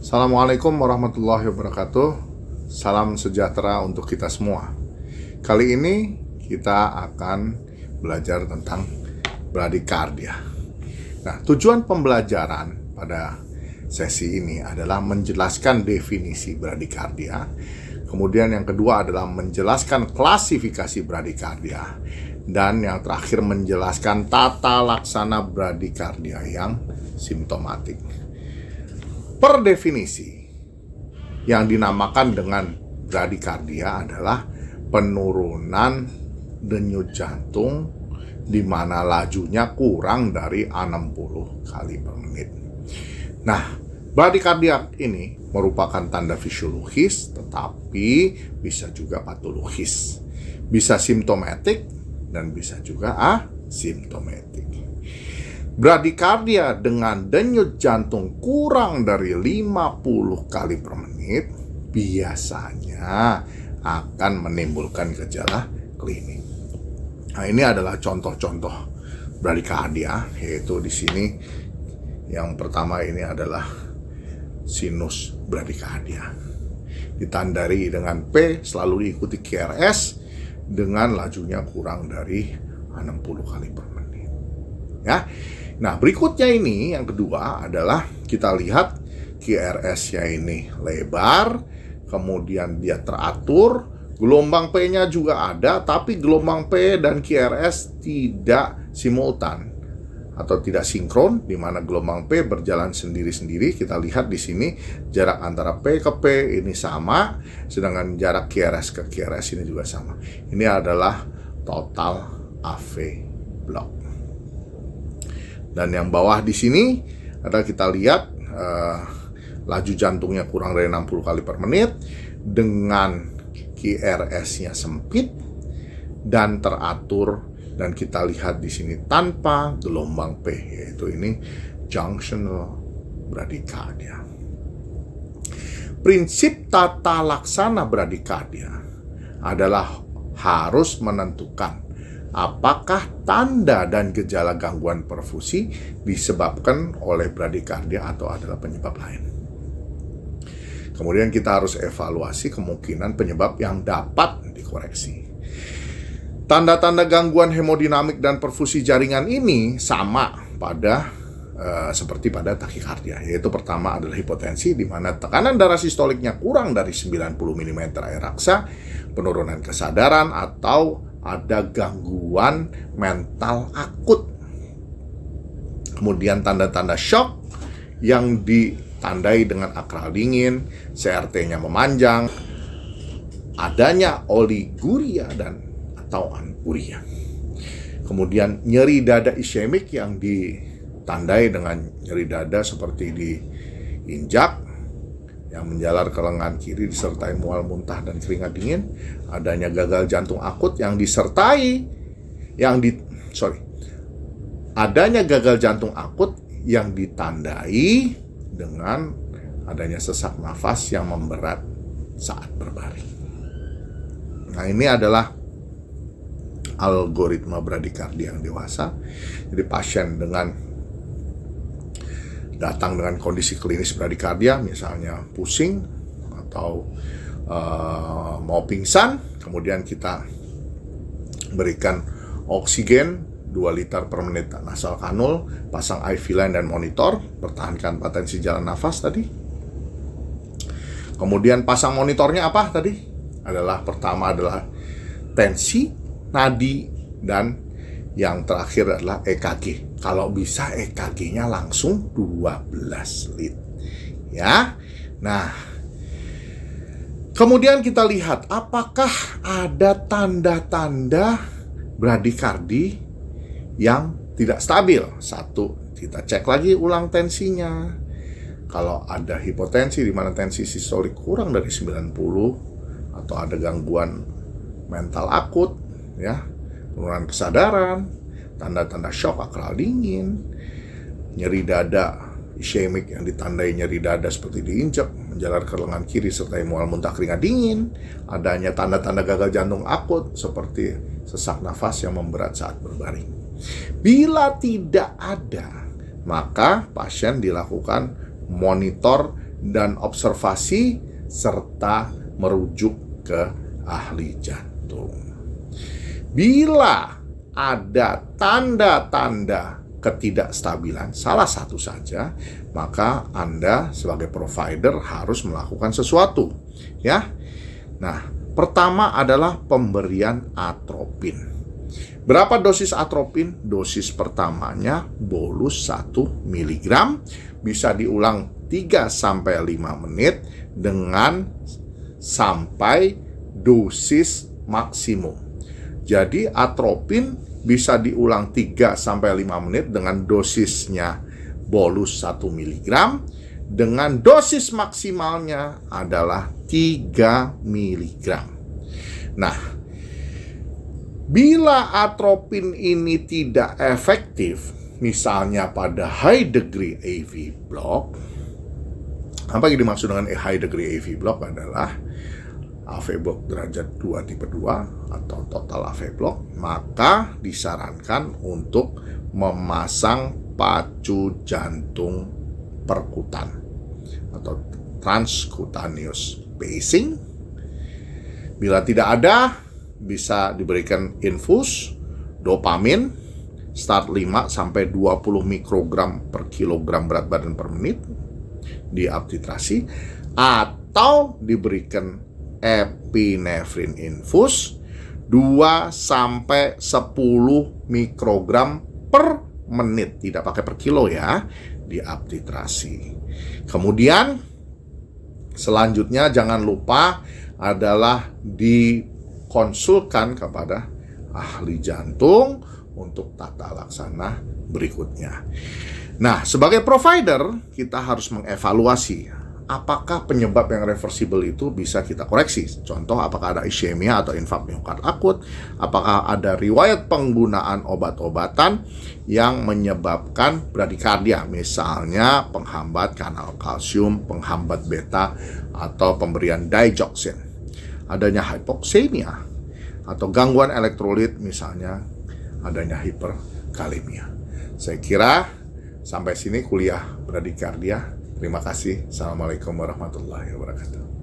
Assalamualaikum warahmatullahi wabarakatuh. Salam sejahtera untuk kita semua. Kali ini kita akan belajar tentang bradikardia. Nah, tujuan pembelajaran pada sesi ini adalah menjelaskan definisi bradikardia. Kemudian yang kedua adalah menjelaskan klasifikasi bradikardia. Dan yang terakhir menjelaskan tata laksana bradikardia yang simptomatik. Per definisi, yang dinamakan dengan bradikardia adalah penurunan denyut jantung di mana lajunya kurang dari 60 kali per menit. Nah, bradikardia ini merupakan tanda fisiologis, tetapi bisa juga patologis. Bisa simptomatik dan bisa juga asimptomatik. Bradikardia dengan denyut jantung kurang dari 50 kali per menit biasanya akan menimbulkan gejala klinik. Nah, ini adalah contoh-contoh bradikardia, yaitu di sini yang pertama ini adalah sinus bradikardia. Ditandai dengan P selalu diikuti QRS dengan lajunya kurang dari 60 kali per menit. Ya. Nah, berikutnya ini yang kedua adalah kita lihat QRS-nya ini lebar, kemudian dia teratur, gelombang P-nya juga ada, tapi gelombang P dan QRS tidak simultan atau tidak sinkron, di mana gelombang P berjalan sendiri-sendiri. Kita lihat di sini jarak antara P ke P ini sama, sedangkan jarak QRS ke QRS ini juga sama. Ini adalah total AV block. Dan yang bawah di sini ada kita lihat laju jantungnya kurang dari 60 kali per menit dengan QRS-nya sempit dan teratur, dan kita lihat di sini tanpa gelombang P, yaitu ini junctional bradikardia. Prinsip tata laksana bradikardia adalah harus menentukan apakah tanda dan gejala gangguan perfusi disebabkan oleh bradikardia atau adalah penyebab lain. Kemudian kita harus evaluasi kemungkinan penyebab yang dapat dikoreksi. Tanda-tanda gangguan hemodinamik dan perfusi jaringan ini sama pada seperti pada takikardia, yaitu pertama adalah hipotensi, di mana tekanan darah sistoliknya kurang dari 90 mm air raksa, penurunan kesadaran, atau ada gangguan mental akut. Kemudian tanda-tanda shock yang ditandai dengan akral dingin, CRT-nya memanjang, adanya oliguria dan atau anuria. Kemudian nyeri dada ischemik yang ditandai dengan nyeri dada seperti diinjak, yang menjalar ke lengan kiri disertai mual, muntah, dan keringat dingin. Adanya gagal jantung akut yang adanya gagal jantung akut yang ditandai dengan adanya sesak nafas yang memberat saat berbaring. Nah, ini adalah algoritma bradikardia yang dewasa. Jadi pasien datang dengan kondisi klinis bradikardia, misalnya pusing atau mau pingsan, kemudian kita berikan oksigen 2 liter per menit nasal kanul, pasang IV line dan monitor, pertahankan potensi jalan nafas tadi. Kemudian pasang monitornya apa tadi? Pertama adalah tensi, nadi, dan yang terakhir adalah EKG. Kalau bisa EKG-nya langsung 12 lead. Ya. Nah, kemudian kita lihat apakah ada tanda-tanda bradikardi yang tidak stabil. Satu, kita cek lagi ulang tensinya. Kalau ada hipotensi di mana tensi sistolik kurang dari 90, atau ada gangguan mental akut, ya, penurunan kesadaran, tanda-tanda shock akral dingin, nyeri dada ischemik yang ditandai nyeri dada seperti diinjak, menjalar ke lengan kiri serta mual, muntah, keringat dingin, adanya tanda-tanda gagal jantung akut seperti sesak nafas yang memberat saat berbaring. Bila tidak ada, maka pasien dilakukan monitor dan observasi serta merujuk ke ahli jantung. Bila ada tanda-tanda ketidakstabilan salah satu saja, maka Anda sebagai provider harus melakukan sesuatu, ya. Nah, pertama adalah pemberian atropin. Berapa dosis atropin? Dosis pertamanya bolus 1 mg, bisa diulang 3-5 menit dengan sampai dosis maksimum. Jadi atropin bisa diulang 3-5 menit dengan dosisnya bolus 1 mg, dengan dosis maksimalnya adalah 3 mg. Nah, bila atropin ini tidak efektif, misalnya pada high degree AV block, apa yang dimaksud dengan high degree AV block adalah AV block derajat 2 tipe 2 atau total AV block, maka disarankan untuk memasang pacu jantung perkutan atau transcutaneous pacing. Bila tidak ada, bisa diberikan infus dopamin start 5-20 mikrogram per kilogram berat badan per menit di aptitrasi, atau diberikan epinefrin infus 2-10 mikrogram per menit, tidak pakai per kilo ya, di aptitrasi. Kemudian selanjutnya jangan lupa adalah dikonsulkan kepada ahli jantung untuk tata laksana berikutnya. Nah, sebagai provider kita harus mengevaluasi apakah penyebab yang reversible itu bisa kita koreksi. Contoh, apakah ada ischemia atau infak miokard akut, apakah ada riwayat penggunaan obat-obatan yang menyebabkan bradikardia, misalnya penghambat kanal kalsium, penghambat beta, atau pemberian digoxin. Adanya hypoksemia atau gangguan elektrolit, misalnya adanya hiperkalemia. Saya kira sampai sini kuliah bradikardia. Terima kasih. Assalamualaikum warahmatullahi wabarakatuh.